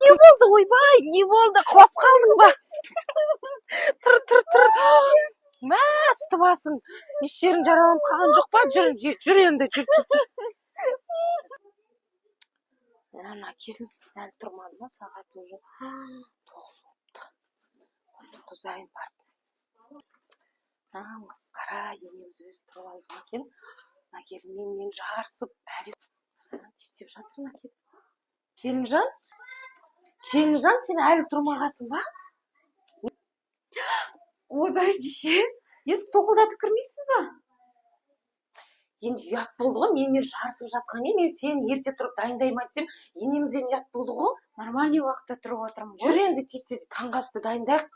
не болды? Ойбай, не болды? Құлап қалдың ба? Тұр. Мә, үсті басың. Еш жерің жараланып қалған жоқ па? Жүр енді, жүр. Ана келін әлі тұрмады ма? Сағат уже 9 болыпты. Құзайын бар. Масқара, енеміз өзі тұрып алған екен. Ана келінмен жарысып, не істеп жатыр ана келін? Келінжан, сен әлі тұрмағасың ба? Ойбай, жеше, есік тоқылдатып кірмейсіз ба? Енді ұят болды ғой, менімен жарысып жатқан ең, мен сені ерте тұрып дайындаймын айтсам, енемізден ұят болды ғой. Нормальный уақытта тұрып отырмын ғой. Жүр енді тез таңғы асты дайындайық.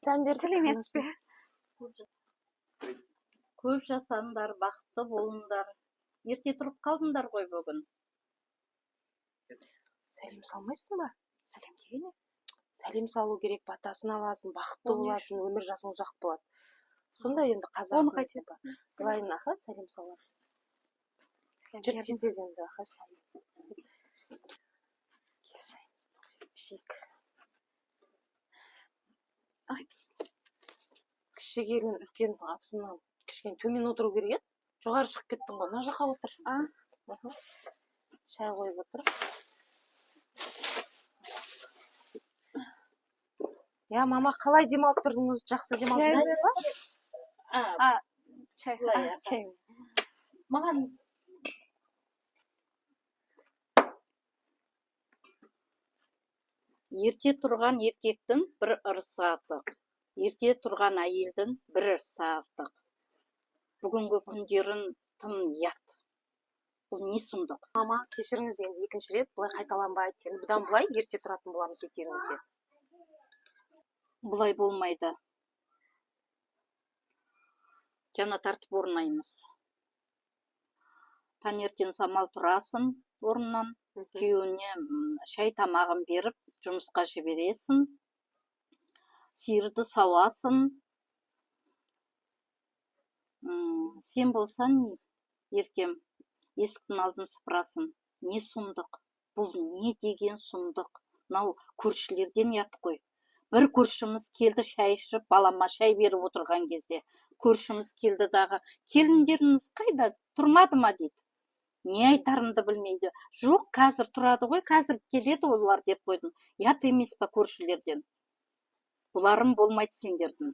Сән бер. Сәлеметсіз бе? Көп жасаңдар, бақытты болыңдар. Ерте тұрып қалдыңдар ғой бүгін. Сәлем салмайсың ба? Сәлем дегені? Сәлем салу керек, батасын аласың, бақытты боласың, өмір жасың ұзақ болады. Сонда енді қазақ. Оны қайтесің? Былайын аха, сәлем саласың. Жүр тез енді аха, сәлем. Ішейік. Кіші келін үлкен апсынан кішкене төмен отыру керек еді. Жоғары шығып кеттің ғой, мына жаққа отыр. Шай қойып отыр. Я, мама, қалай демалып тұрдыңыз? Жақсы демалып тұрдыңыз ба? Чай. Маған Ерте тұрған еркектің бір ырысы артық. Ерте тұрған әйелдің бір ырысы артық. Бүгінгі күндерін тым ұят. Бұл не сұмдық? Мама, кешіріңіз енді екінші рет бұлай қайталанбайды. Бұдан бұлай ерте тұратын боламыз екеумізде. Бұлай болмайды. Жаңа тәртіп орнаймыз. Таңертең самал тұрасың орнынан, күйеуіне шай тамағын беріп, жұмысқа жібересің. Сиырды сауасың. Сен болсаң, еркем, есіктің алдын сыпырасың. Не сұмдық? Бұл не деген сұмдық? Мынау көршілерден ұят қой. Бір көршіміз келді шай ішіп, балама шай беріп отырған кезде. Көршіміз келді дағы, келіндеріңіз қайда, тұрмады ма дейді. Не айтарымды білмейді. Жоқ, қазір тұрады ғой, қазір келеді олар деп қойдым. Ұят емес па көршілерден? Бұларым болмайды сендердің.